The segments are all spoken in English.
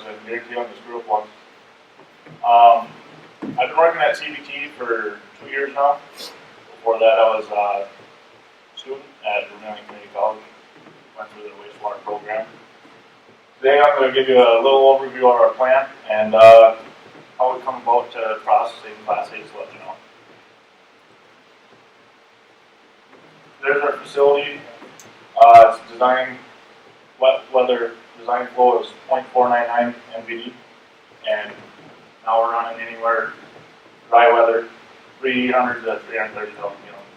and guarantee them to screw up once. I've been working at CBT for 2 years now. Before that, I was a student at Vermilion Community College. Went through the wastewater program. Today, I'm going to give you a little overview of our plant and how we come about processing Class A sludge. There's our facility. It's designed, wet weather design flow is 0.499 MVD, and now we're running anywhere dry weather 300 to 330,000 gallons.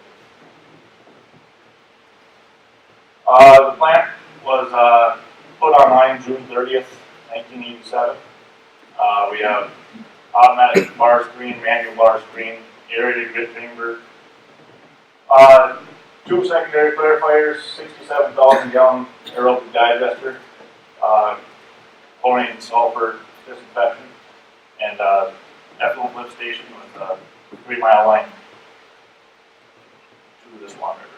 The plant was put online June 30th, 1987. We have automatic bar screen, manual bar screen, aerated grid chamber. 2 secondary clarifiers, 67,000 gallon aerobic digester, chlorine, sulfur, disinfection, and effluent lift station with a 3-mile line to this Swan River.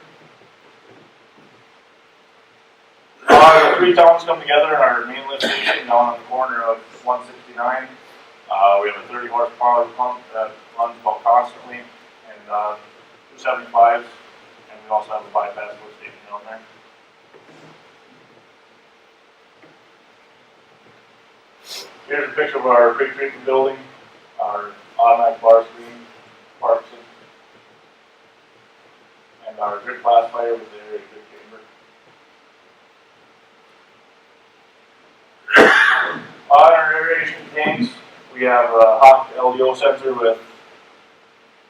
The 3 towns come together in our main lift station down on the corner of 169. We have a 30 horsepower pump that runs about constantly, and 275s. And we also have a bypass lift station down there. Here's a picture of our pre-treatment building, our automatic bar screen, parks, and our grid classifier with the aerated grid chamber. On our aeration tanks, we have a hot LDO sensor with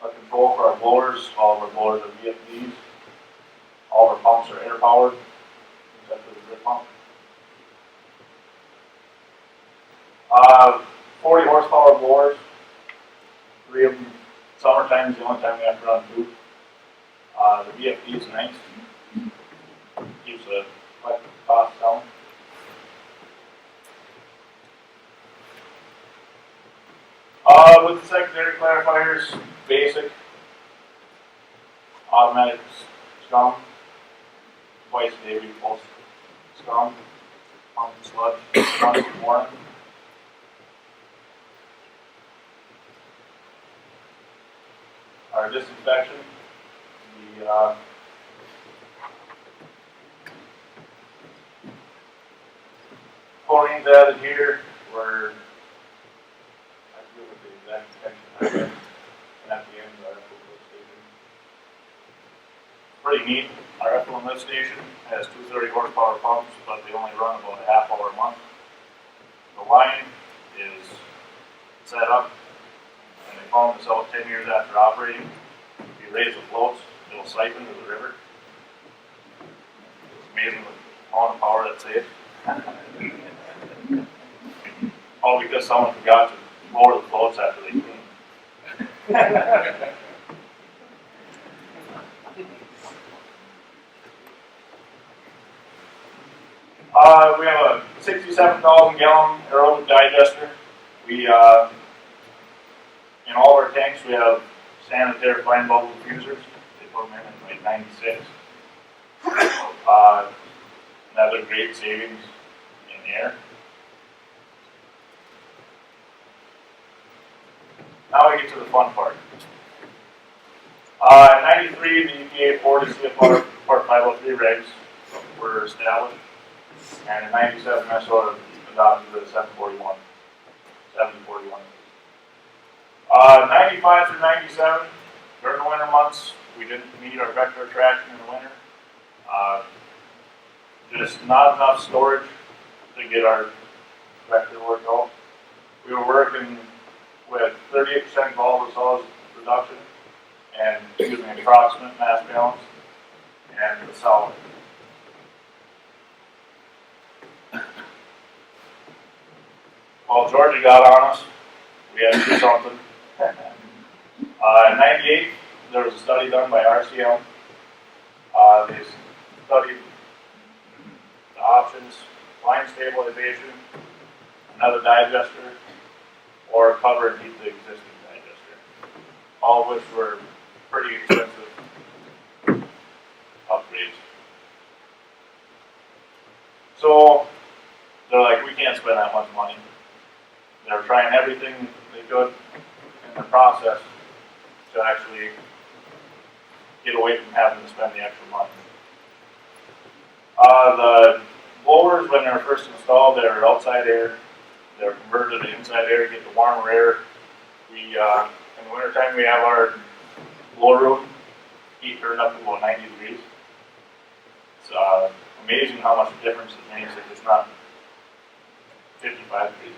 a control for our blowers. All of our blowers are VFDs. All of our pumps are air powered, except for the drip pump. 40 horsepower blowers. 3 of them. Summertime is the only time we have to run 2. The VFD is nice. Keeps the electric cost down. With the secondary clarifiers, basic, automatic scum, twice a day we pulse scum, pump and sludge, once in the morning. Our disinfection, the chlorine's added here. We're and at the end of our effluent lift station. Pretty neat. Our effluent lift station has 2 30 horsepower pumps, but they only run about a half hour a month. The line is set up, and they found this out 10 years after operating. If you raise the floats, it'll siphon to the river. It's amazing the amount of power that's saved. All because someone forgot to lower the floats after they cleaned. We have a 67,000 gallon aerobic digester. We, in all of our tanks, we have sanitary fine bubble diffusers. They put them in like 96. Another great savings in air. Now we get to the fun part. In 93, the EPA 40 CFR Part 503 regs were established, and in 97, Minnesota adopted the 741. 95 through 97, during the winter months, we didn't meet our vector attraction in the winter. Just not enough storage to get our vector worked out. We were working with 38% volatile solids reduction and using approximate mass balance and the solid. Well, Georgia got on us. We had to do something. In 98, there was a study done by RCM. They studied the options: line stabilization, another digester, or cover and heat the existing digester. All of which were pretty expensive upgrades. So they're like, we can't spend that much money. they're trying everything they could in the process to actually get away from having to spend the extra money. The blowers, when they're first installed, they're outside air. They're converted to inside air to get the warmer air. In the wintertime, we have our blower room heat turned up to about 90 degrees. It's amazing how much difference it makes if it's not 55 degrees.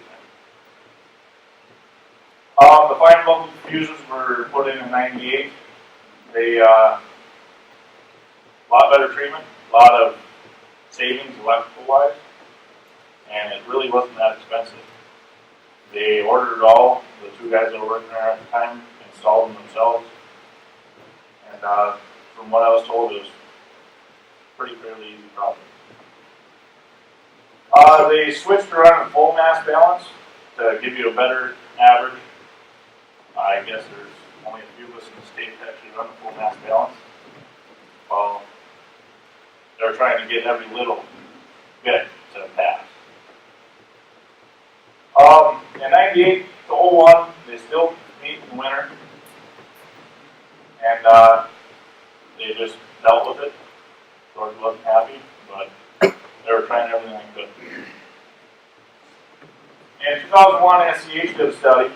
The fine bubble diffusers were put in '98. They a lot better treatment, a lot of savings electrical wise, and it really wasn't that expensive. They ordered it all. The two guys that were working there at the time installed them themselves, and from what I was told, it was pretty fairly easy problem. They switched to running a full mass balance to give you a better average. I guess there's only a few of us in the state that actually run a full mass balance. Well, they're trying to get every little bit to pass. In '98 to '01, they still meet in the winter, and they just dealt with it. George wasn't happy, but they were trying everything they could. In 2001, SCH did a study,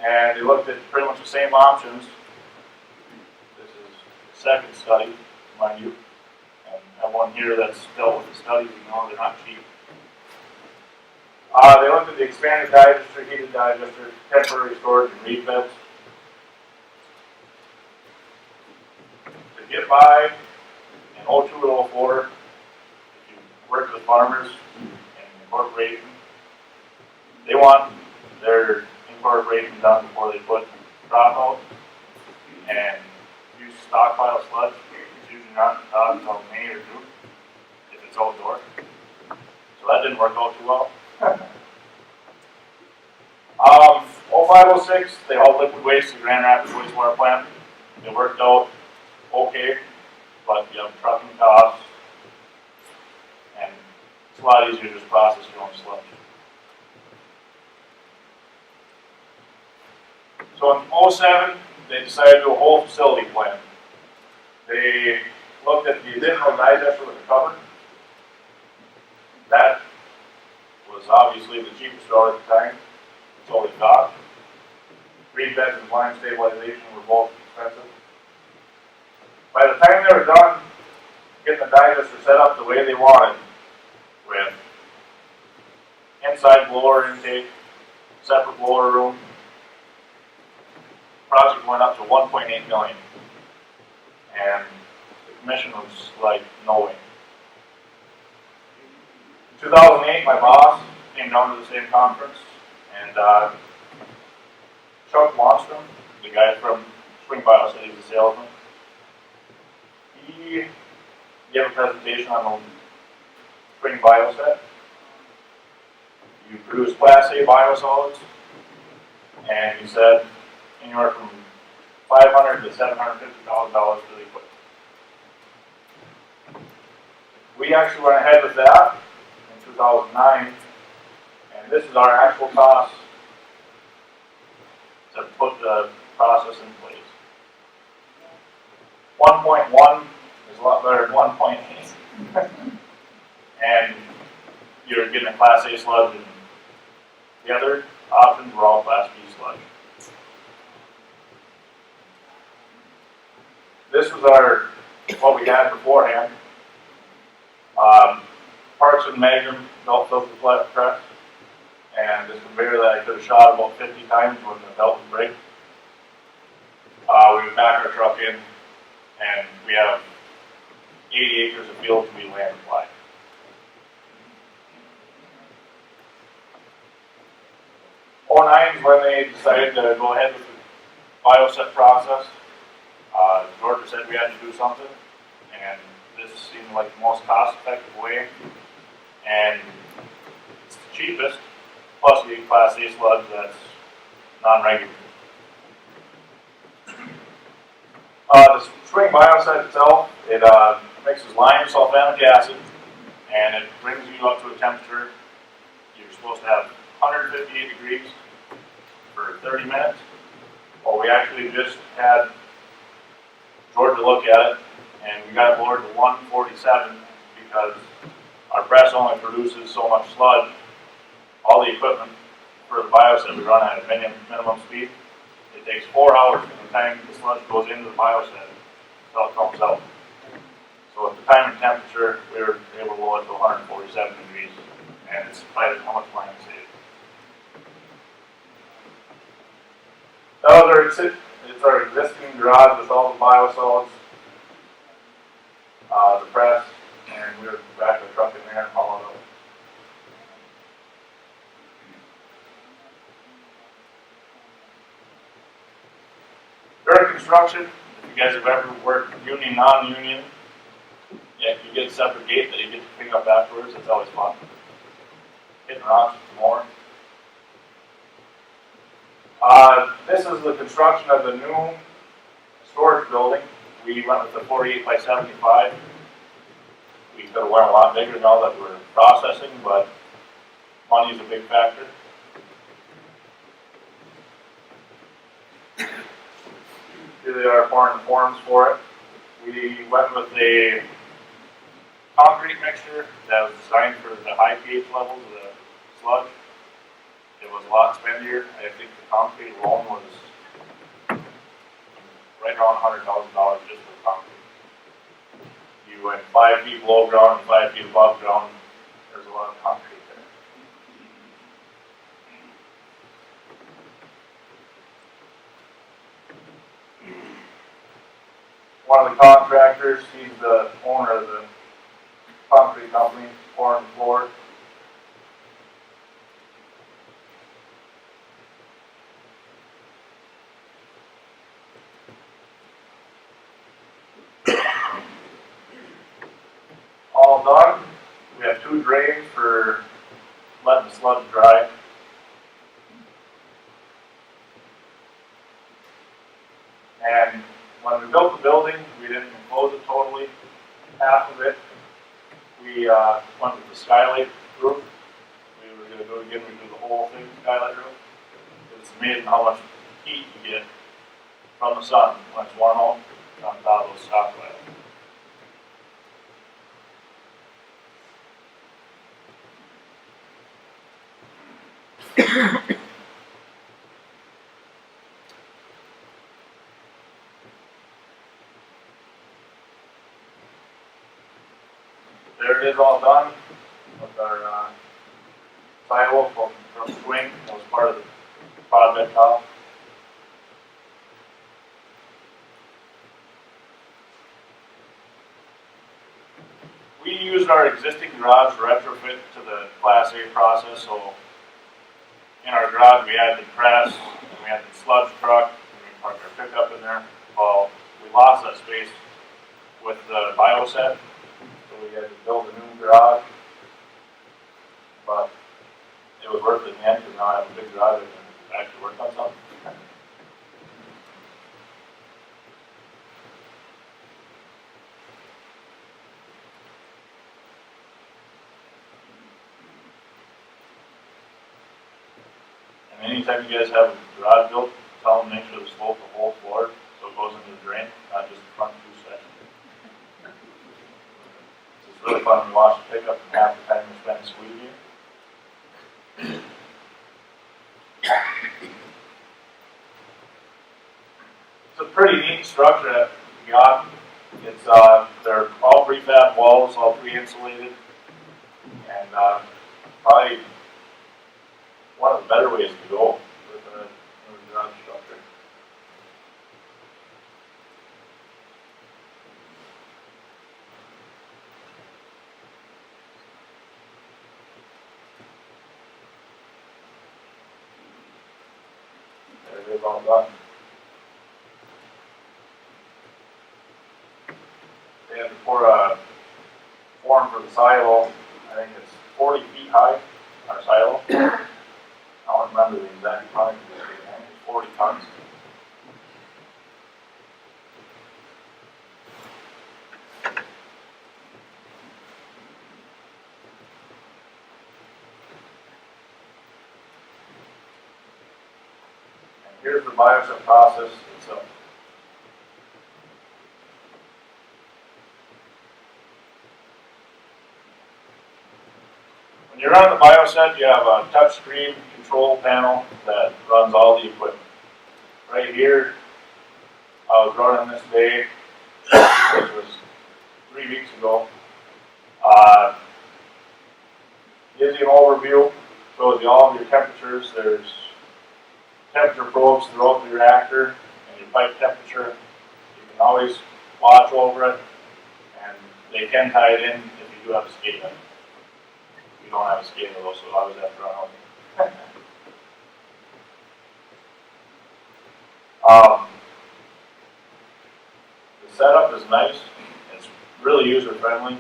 and they looked at pretty much the same options. This is the second study, mind you. And everyone here that's dealt with the studies, you know they're not cheap. They looked at the expanded digester, heated digester, temporary storage, and reed beds. To get by in 02 to 04, if you work with farmers and incorporation, they want their incorporation done before they put crop out and use stockpile sludge. It's usually not done until May or June if it's outdoor. So that didn't work out too well. 0506, they hauled liquid waste to the Grand Rapids Wastewater Plant. It worked out okay, but you have trucking costs, and it's a lot easier to just process your own sludge. So in 07, they decided to do a whole facility plan. They looked at the original digester with the cover. That was obviously the cheapest route at the time. That's all they got. Reed beds and line stabilization were both expensive. By the time they were done getting the digester set up the way they wanted, with inside blower intake, separate blower room, the project went up to $1.8 million. And the commission was like, no way. In 2008, my boss came down to the same conference, and Chuck Monstrom, the guy from Spring BioSet, he's a salesman, he gave a presentation on the Spring BioSet. You produce Class A biosolids, and he said anywhere from $500,000 to $750,000 for the equipment. We actually went ahead with that in 2009, and this is our actual cost to put the process in place. 1.1 is a lot better than 1.8. And you're getting a Class A sludge, and the other options were all Class B sludge. This was what we had beforehand. Parts and Magnum belt filter press, and this conveyor that I could have shot about 50 times when the belt would break. We would back our truck in, and we have 80 acres of field to be land applied. '09 is when they decided to go ahead with the BioSet process. Georgia said we had to do something, and this seemed like the most cost-effective way, and it's the cheapest, plus you get Class A sludge that's non-regular. The Spring BioSet itself, it mixes lime, sulfanic acid, and it brings you up to a temperature. You're supposed to have 158 degrees for 30 minutes. Well, we actually just had Georgia look at it, and we got it lowered to 147 because our press only produces so much sludge. All the equipment for the BioSet we run at a minimum speed. It takes 4 hours from the time the sludge goes into the BioSet until it comes out. So at the time and temperature, we were able to lower it to 147 degrees, and it's surprising how much money we saved. That was it's our existing garage with all the biosolids, the press, and we were back the truck in there and haul it up. During construction, if you guys have ever worked union, non-union, yeah, you get a separate gate that you get to pick up afterwards. It's always fun. Hitting rocks with the mower. This is the construction of the new storage building. We went with the 48 by 75. We could have went a lot bigger now that we're processing, but money is a big factor. Here they are pouring the forms for it. We went with a concrete mixture that was designed for the high pH levels of the sludge. It was a lot spendier. I think the concrete alone was right around $100,000 just for concrete. You went 5 feet below ground and 5 feet above ground. There's a lot of concrete there. One of the contractors, he's the owner of the concrete company, pouring the floor. All done. We have 2 drains for letting the sludge dry. And when we built the building, we didn't enclose it totally. Half of it, we went with the skylight roof. We were going to do it again, we do the whole thing, skylight roof. It's amazing how much heat you get from the sun when it's warm out on top of those skylights. There it is, all done with our silo from swing. That was part of the project top. We used our existing garage to retrofit to the Class A process. So in our garage we had the press, and we had the sludge truck, and we parked our pickup in there. Well, we lost that space with the BioSet. So we had to build a new garage, but it was worth it in the end because now I have a big garage and actually work on something. And anytime you guys have a garage built, tell them to make sure to slope the whole floor so it goes into the drain, not just the front 2 sections. It's really fun to watch the pickup and half the time you spend squeegee. It's a pretty neat structure that we got. It's they're all prefab walls, all pre-insulated, and probably one of the better ways to go with a new garage structure. There it is, all done. They had to pour a form for the silo. I think it's 40 feet high, our silo. I don't remember the exact tonnage, but I think it's 40 tons. here's the BioSet process itself. When you run the BioSet, you have a touch screen control panel that runs all the equipment. Right here, I was running this day, which was 3 weeks ago. Gives you an overview, shows you all of your temperatures. There's temperature probes throughout the reactor and your pipe temperature. You can always watch over it, and they can tie it in if you do have a SCADA. We don't have a SCADA though, so I always have to run out. The setup is nice. It's really user friendly.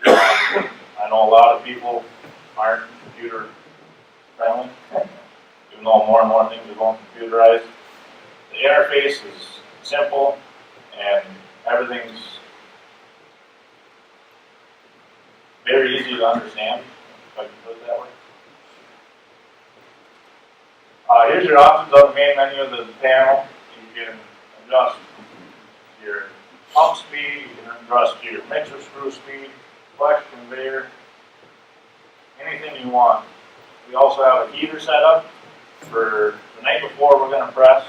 I know a lot of people aren't computer friendly, even though more and more things are going computerized. The interface is simple and everything's very easy to understand, if I can put it that way. Here's your options on the main menu of the panel. You can adjust your pump speed, you can adjust your mixer screw speed, flex conveyor, anything you want. We also have a heater set up for the night before we're going to press.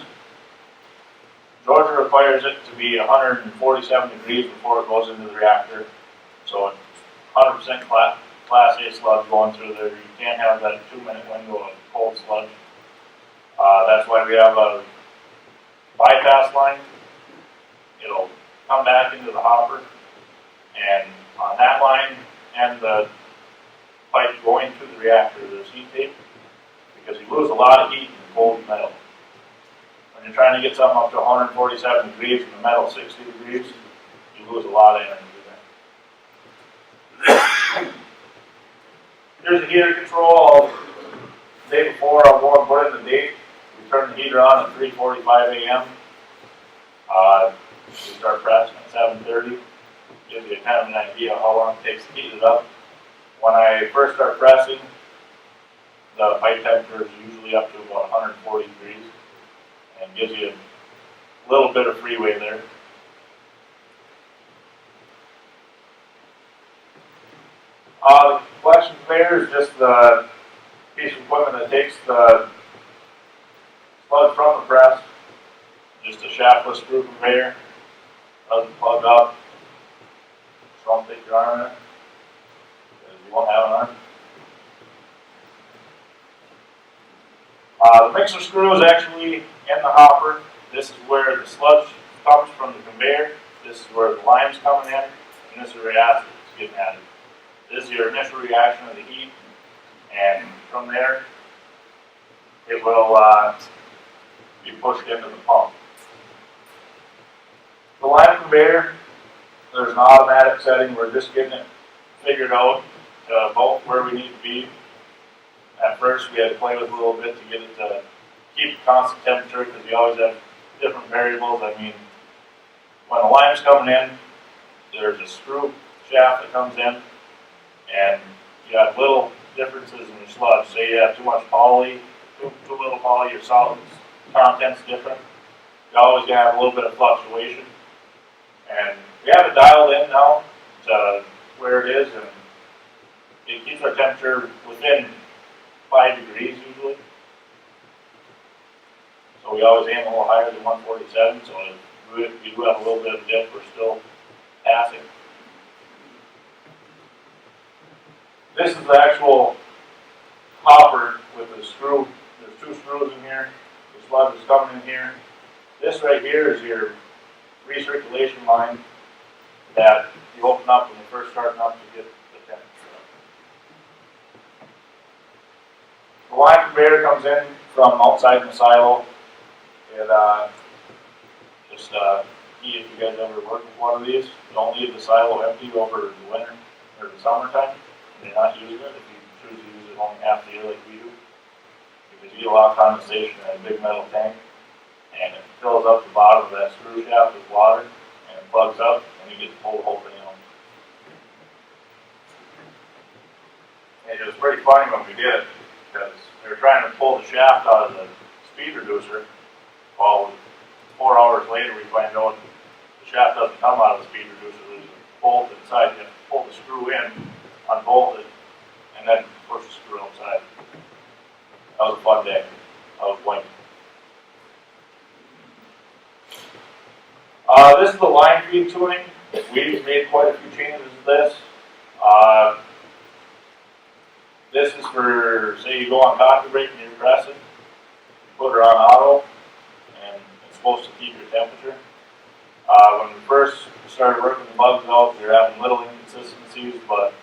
Georgia requires it to be 147 degrees before it goes into the reactor. So it's 100% Class A sludge going through there. You can't have that 2-minute window of cold sludge. That's why we have a bypass line. It'll come back into the hopper, and on that line and the pipe going to the reactor, there's heat tape, because you lose a lot of heat in cold metal. When you're trying to get something up to 147 degrees and the metal 60 degrees, you lose a lot of energy there. Here's the heater control. The day before, I'll go and put in the date. We turn the heater on at 3:45 a.m. We start pressing at 7:30. Gives you kind of an idea of how long it takes to heat it up. When I first start pressing, the pipe temperature is usually up to about 140 degrees, and gives you a little bit of freeway there. The collection conveyor is just the piece of equipment that takes the sludge from the press. Just a shaftless screw conveyor. Doesn't plug up. So don't take your arm in it, because you won't have an arm. The mixer screw is actually in the hopper. This is where the sludge comes from the conveyor. This is where the lime's coming in, and this is where the acid is getting added. This is your initial reaction of the heat, and from there, it will be pushed into the pump. The lime conveyor, there's an automatic setting. We're just getting it figured out about where we need to be. At first, we had to play with it a little bit to get it to keep a constant temperature, because you always have different variables. I mean, when the lime's coming in, there's a screw shaft that comes in, and you have little differences in your sludge. Say you have too much poly, too little poly, your solids content's different. You're always going to have a little bit of fluctuation. And we have it dialed in now to where it is, and it keeps our temperature within 5 degrees usually. So we always aim a little higher than 147, so if we do have a little bit of dip, we're still passing. This is the actual hopper with the screw. There's 2 screws in here. The sludge is coming in here. This right here is your recirculation line that you open up when you're first starting up to get the temperature up. The line conveyor comes in from outside the silo. It just key if you guys ever work with one of these. Don't leave the silo empty over the winter or the summertime. You're not using it if you choose to use it only half the year like we do, because you get a lot of condensation in a big metal tank, and it fills up the bottom of that screw shaft with water, and it plugs up, and you get to pull the whole thing out. And it was pretty funny when we did it, because we were trying to pull the shaft out of the speed reducer, Well, 4 hours later, we find out the shaft doesn't come out of the speed reducer. There's a bolt inside. You have to pull the screw in, unbolt it, and then push the screw outside. That was a fun day. I was blinking. This is the line feed tuning. We've made quite a few changes to this. This is for, say you go on coffee break and you're pressing, put her on auto, and it's supposed to keep your temperature. When we first started working the bugs out, we were having little inconsistencies, but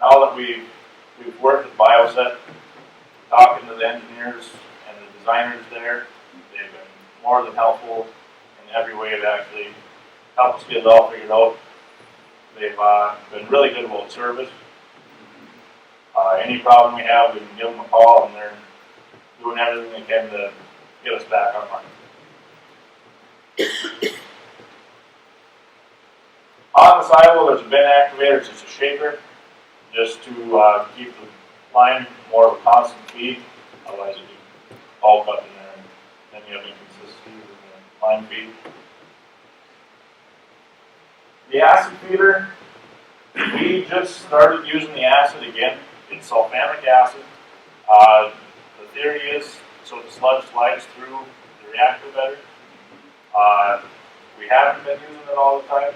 now that we've worked with BioSet, talking to the engineers and the designers there, they've been more than helpful in every way to actually help us get it all figured out. They've been really good about service. Any problem we have, we can give them a call, and they're doing everything they can to get us back online. On the silo, there's a bin activator. It's just a shaker, just to keep the line more of a constant feed. Otherwise, you get all cut in there, and then you have inconsistencies in the line feed. The acid feeder, we just started using the acid again. It's sulfamic acid. The theory is so the sludge slides through the reactor better. We haven't been using it all the time,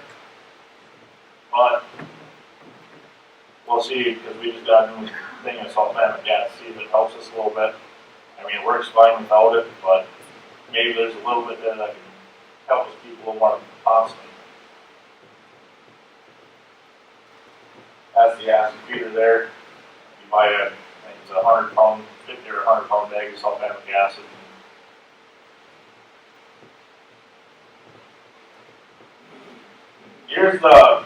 but we'll see, because we just got a new thing of sulfamic acid, see if it helps us a little bit. I mean, it works fine without it, but maybe there's a little bit there that can help us keep a little more constant. That's the acid feeder there. You buy I think it's 100 pound, 50 or 100 pound bag of sulfamic acid. Here's the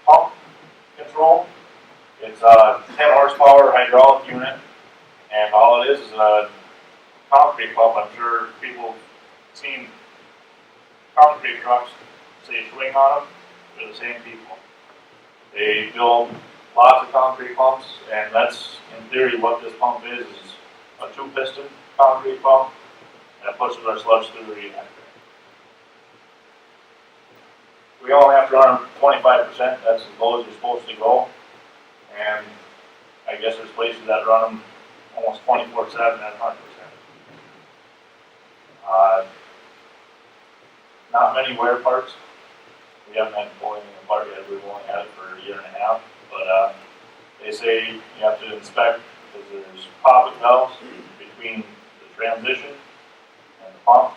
pump control. It's a 10 horsepower hydraulic unit, and all it is a concrete pump. I'm sure people have seen concrete trucks, say swing on them. They're the same people. They build lots of concrete pumps, and that's in theory what this pump is a 2-piston concrete pump that pushes our sludge through the reactor. We only have to run 25%, that's as low as you're supposed to go, and I guess there's places that run them almost 24/7 at 100%. Not many wear parts. We haven't had to pull anything apart yet. We've only had it for a year and a half. But they say you have to inspect, because there's poppet valves between the transition and the pump.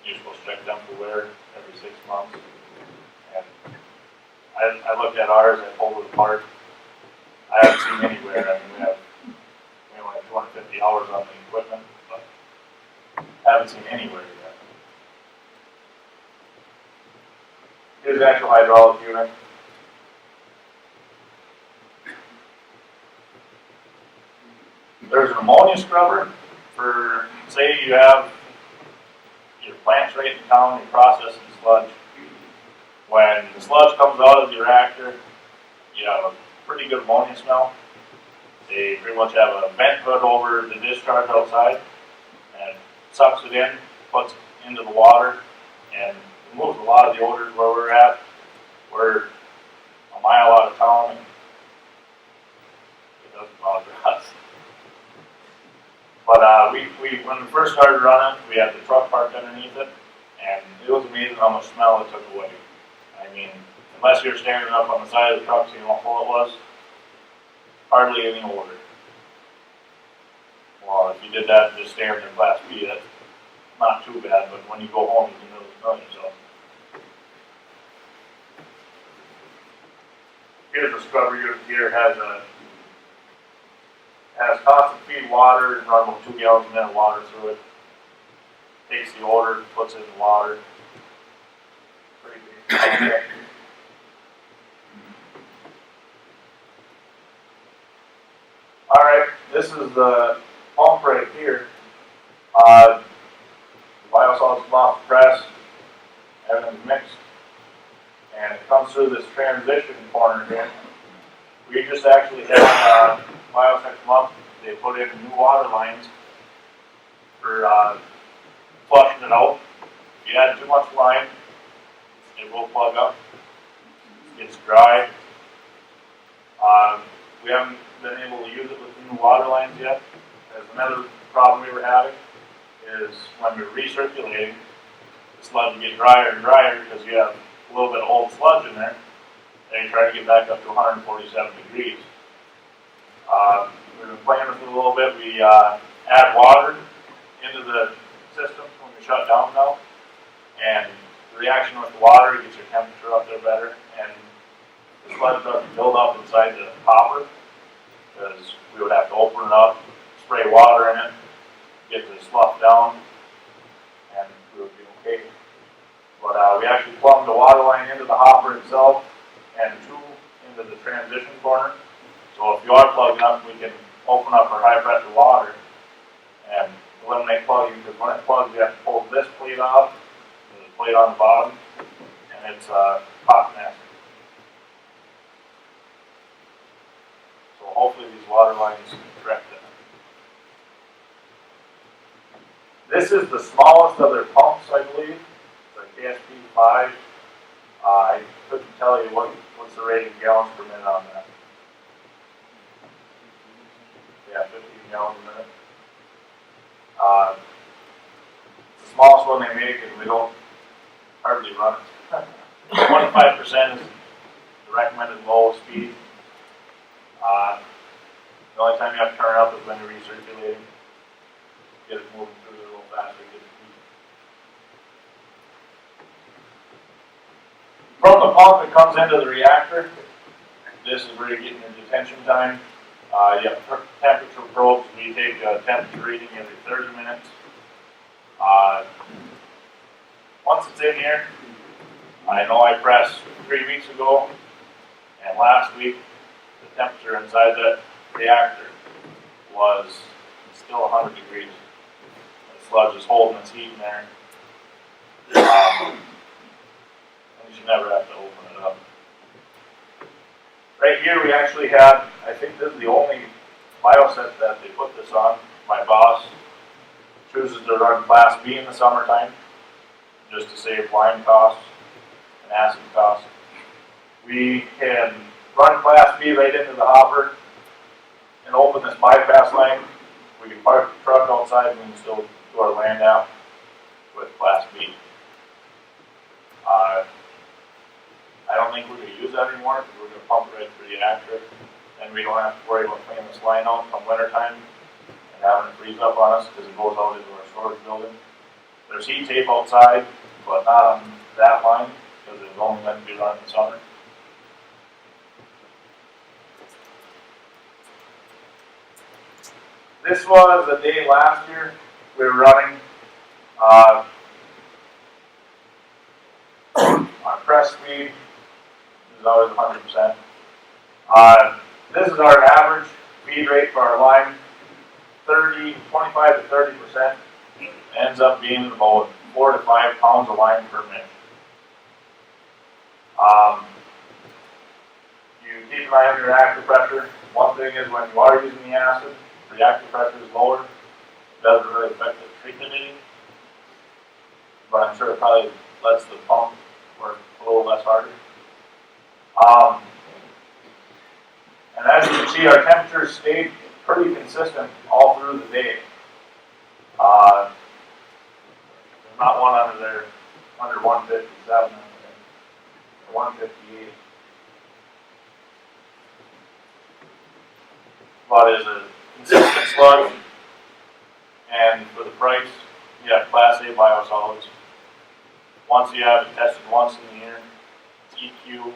You're supposed to check them for wear every 6 months. And I looked at ours, I pulled it apart. I haven't seen any wear. I mean, we only have 250 hours on the equipment, but I haven't seen any wear yet. Here's the actual hydraulic unit. There's an ammonia scrubber for, say you have your plants right in town, you're processing sludge. When the sludge comes out of the reactor, you have a pretty good ammonia smell. They pretty much have a vent hood over the discharge outside, and it sucks it in, puts it into the water, and removes a lot of the odors where we're at. We're a mile out of town, and it doesn't bother us. But when we first started running, we had the truck parked underneath it, and it was amazing how much smell it took away. I mean, unless you're standing up on the side of the truck so you know how full it was, hardly any odor. Well, if you did that just staring in Class B, that's not too bad, but when you go home, you can really smell yourself. Here's the scrubber unit here. Has constant feed water, and run about 2 gallons a minute of water through it. Takes the odor, puts it in the water. Pretty big. Alright, this is the pump right here. The biosolids come off the press, everything's mixed, and it comes through this transition corner here. We just actually had BioSet come up. They put in new water lines for flushing it out. If you add too much lime, it will plug up. It's dry. We haven't been able to use it with new water lines yet. As another problem we were having is when we were recirculating, the sludge would get drier and drier because you have a little bit of old sludge in there, and you try to get back up to 147 degrees. We've been playing with it a little bit. We add water into the system when we shut down now, and the reaction with the water gets your temperature up there better, and the sludge doesn't build up inside the hopper because we would have to open it up, spray water in it, get the slough down, and we would be okay. But we actually plumbed the water line into the hopper itself and two into the transition corner. So if you are plugging up, we can open up our high pressure water and eliminate plugging, because when it plugs, you have to pull this plate off, there's a plate on the bottom, and it's a hot mess. So hopefully these water lines correct it. This is the smallest of their pumps, I believe. It's a KSP5. I couldn't tell you what's the rated gallons per minute on that. Yeah, 15 gallons a minute. It's the smallest one they make, and we don't hardly run it. 25% is the recommended low speed. The only time you have to turn it up is when you're recirculating. Get it moving through there a little faster, get it speed. From the pump that comes into the reactor, this is where you're getting your detention time. You have temperature probes. We take a temperature reading every 30 minutes. Once it's in here, I know I pressed 3 weeks ago, and last week the temperature inside that reactor was still 100 degrees. The sludge is holding its heat in there. And you should never have to open it up. Right here we actually had, I think this is the only BioSet that they put this on. My boss chooses to run Class B in the summertime just to save lime costs and acid costs. We can run Class B right into the hopper and open this bypass line. We can park the truck outside and we can still do our land out with Class B. I don't think we're going to use that anymore because we're going to pump it right through the reactor, and we don't have to worry about cleaning this line out come wintertime and having it freeze up on us because it goes out into our storage building. There's heat tape outside, but not on that line because it's only meant to be run in the summer. This was a day last year we were running. Our press speed is always 100%. This is our average feed rate for our lime. 25 to 30% ends up being about 4 to 5 pounds of lime per minute. You keep an eye on your reactor pressure. One thing is when you are using the acid, reactor pressure is lower. It doesn't really affect the treatment any, but I'm sure it probably lets the pump work a little less harder. And as you can see, our temperatures stayed pretty consistent all through the day. There's not one under there under 157, or 158. But it's a consistent sludge, and for the price, you have Class A Biosolids. Once you have it tested once in the year, it's EQ.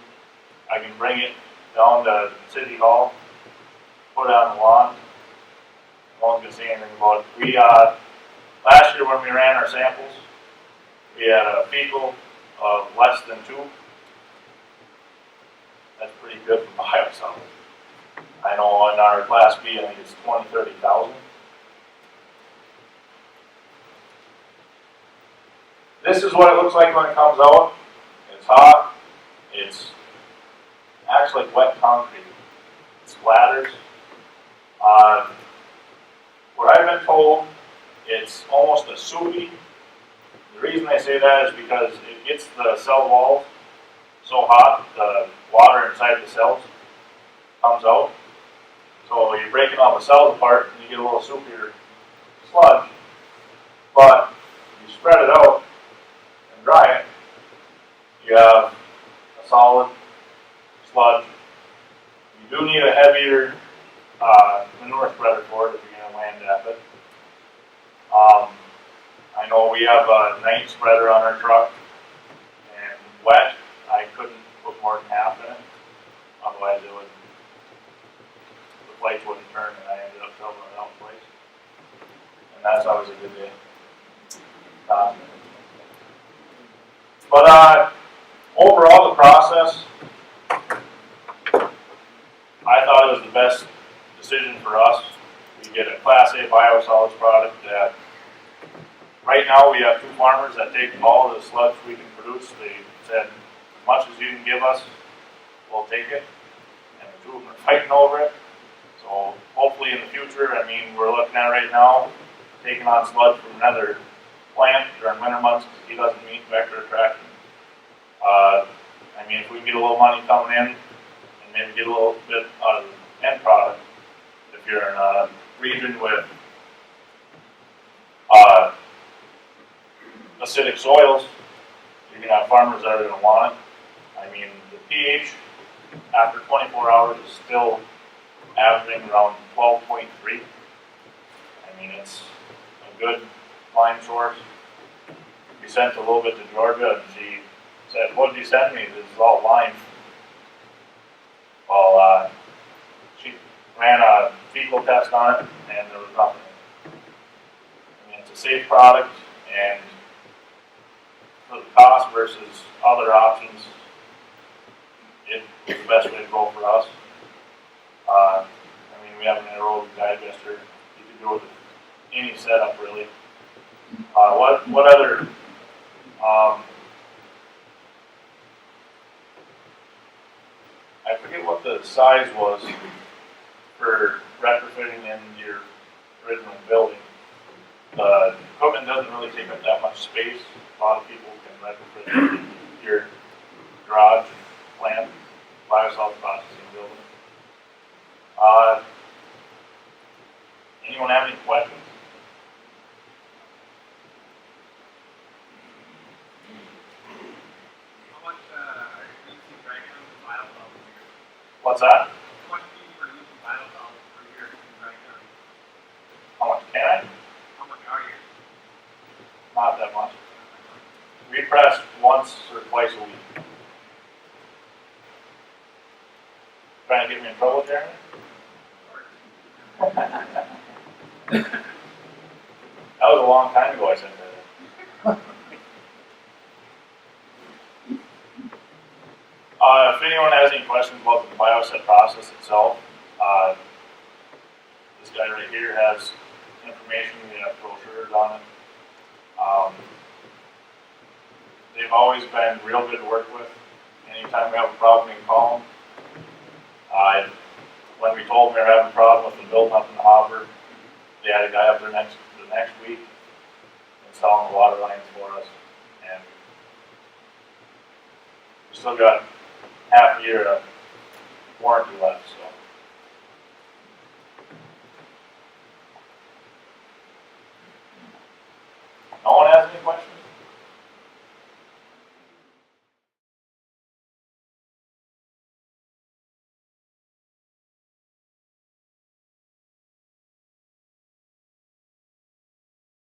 I can bring it down to City Hall, put it on the lawn. No one's going to say anything about it. We, last year when we ran our samples, we had a fecal of less than 2. That's pretty good for biosolids. I know in our Class B, I think it's 20, 30,000. This is what it looks like when it comes out. It's hot. It's acts like wet concrete. It splatters. What I've been told, it's almost a soupy The reason I say that is because it gets the cell walls so hot, the water inside the cells comes out. So you're breaking all the cells apart and you get a little soupier sludge. But if you spread it out and dry it, you have a solid sludge. You do need a heavier manure spreader for it if you're going to land at it. I know we have a night spreader on our truck, and wet, I couldn't put more than half in it. Otherwise, the plates wouldn't turn, and I ended up filling it out twice. And that's always a good day. But overall, the process, I thought it was the best decision for us. We get a Class A Biosolids product that, right now we have 2 farmers that take all the sludge we can produce. They said, as much as you can give us, we'll take it. And the 2 of them are fighting over it. So hopefully in the future, I mean, we're looking at right now, taking on sludge from another plant during winter months because he doesn't meet vector attraction. I mean, if we can get a little money coming in and maybe get a little bit out of the end product, if you're in a region with acidic soils, you're going to have farmers that are going to want it. I mean, the pH after 24 hours is still averaging around 12.3. I mean, it's a good lime source. We sent a little bit to Georgia, and she said, "What did you send me? This is all lime." Well, she ran a fecal test on it, and there was nothing. I mean, it's a safe product, and for the cost versus other options, it's the best way to go for us. I mean, we have an anaerobic digester. You can go with any setup, really. What other? I forget what the size was for retrofitting in your original building. The equipment doesn't really take up that much space. A lot of people can retrofit your garage, plant, biosolids processing building. Anyone have any questions? How much are you using right now in biosolids per year? What's that? How much do you produce in biosolids per year right now? How much can I? How much are you? Not that much. We press once or twice a week. Trying to get me in trouble, Jeremy? That was a long time ago I said that. If anyone has any questions about the BioSet process itself, this guy right here has information. We have brochures on it. They've always been real good to work with. Anytime we have a problem, we can call them. When we told them we were having a problem with the building up in the hopper, they had a guy up there the next week installing the water lines for us, and we still got half a year of warranty left. So